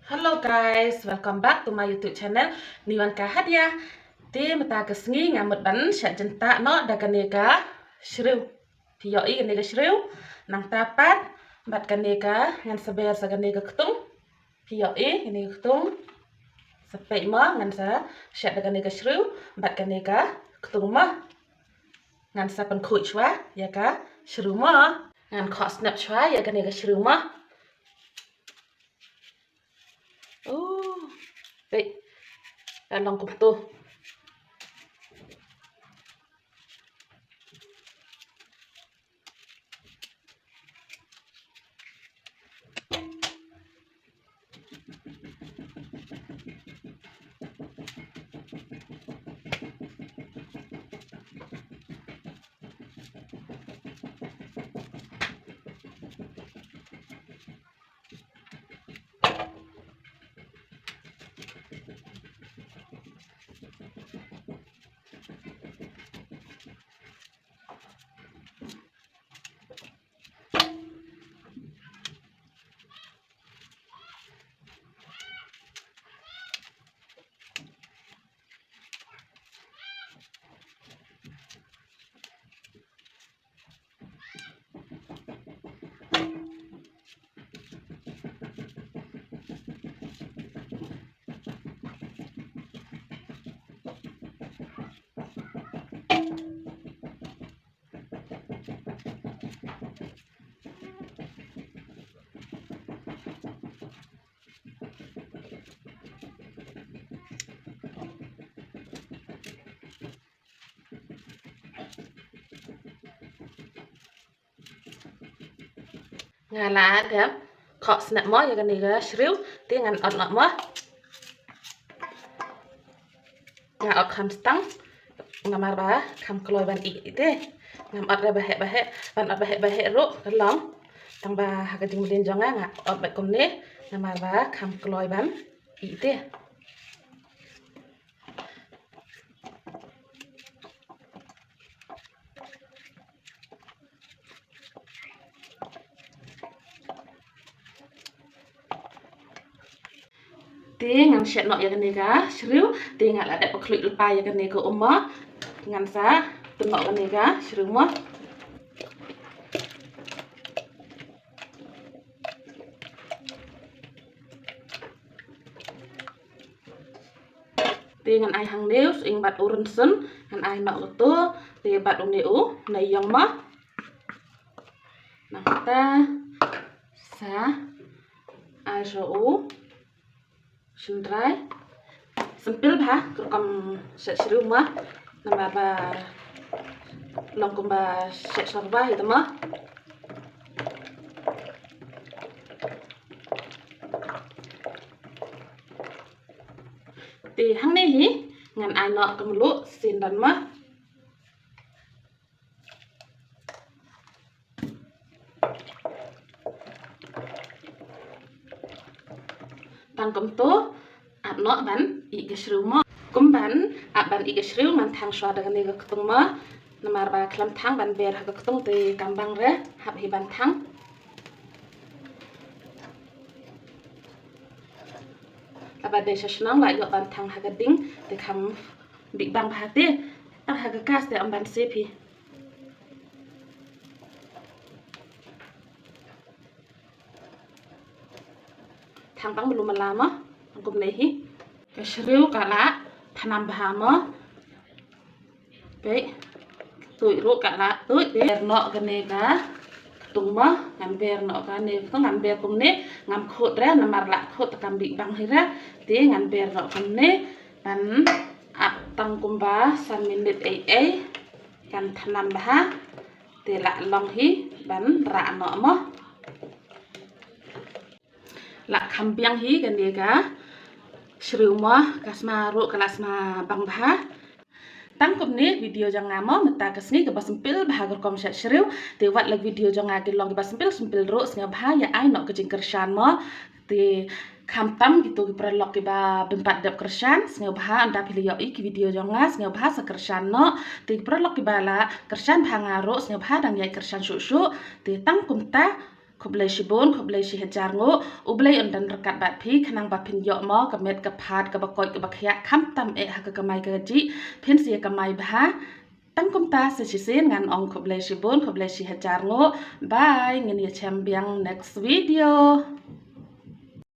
Hello guys, welcome back to my YouTube channel. Niwan kahat ya. Ti mata kesngi ngamut ban syak jenta no daganega shriu. Tiyo I ganega shriu. Nang tapat bat ganega ngan saber saganega ketung. Tiyo I ganega ketung. Sampai mo ngan sa syak daganega shriu bat ganega ketung mo. Ngan sa pen kuit chwa ya ka shriu mo. Ngan kok snap chwa ya ganega shriu mo. Baik, long cùng tôi. Ngala gam kok snap mo ya ganega shriu ti ngan ot mo nga ot kham stang ngamar ba kham kloi ban I ite ngam ot ba he ban ot ba he ro kalong tang ba ha jing mudin jonga nga ot ba komne ngamar ba kham kloi ban I ite ti ngan syak no ya ganega shriu ti ngal ada pakluit lupa ya ganega umma ngan sa tunok ganega shriu mo ti ngan ai hang neus ing bat urun sun ngan ai no to ti bat neu na yong mo nang ta sa ai ro Sundrai sempil bah kam shriu ma nama ba long kumba syak sorba itu ma ti hang ne hi ngan ai no kemlu sin dan ma tang kum to at no ban I ge shriu mo kum ban at ban I ge shriu man thang shwa daga ne ga ketung mo namar ba klam thang ban ber ha ga ketung te kambang re hap hi ban thang aba de shashnang la yo ban thang ha ga ding te kham bi bang ha te ta ha ga kas te am ban se phi thang bang belum lama angkum nehi ke shriu kala thanam bah mo baik tui ru kala tui ber no ganega tung mo ngam ber no ka ne to ngam ber kum ne ngam khot re namar la khot kam bi bang hira ti ngam ber no kum ne ban ap tang kum ba 3 minit ai kan thanam bah ti la long hi ban ra no mo la kambiang hi ganega shriu mo kasma ro kalasma bang bah tang kum ni video janga mo mata kasni ke basempil bah gor kom syak shriu te wat lag video janga ke long ke basempil ro snga bah ya ai no ke jing kershan mo te kham tam gitu ke pralok ke ba bempat dap kershan snga bah anda pilih yo I ke video janga snga bah sa kershan no te pralok ke bala kershan bah ngaro snga bah dang yai kershan shu te tang kum ta Kublai shibun, kublai shi hajar ngo, ublai undan rekat bat pi, kanang bat pin yok mo, kemet kepat, kebakoi kebakyak, kam tam haka kamai gaji, pin sia kamai bah. Tang kum ta sejisin ngan ong kublai shibun, kublai shi hajar ngo. Bye, ngin ya chambiang next video.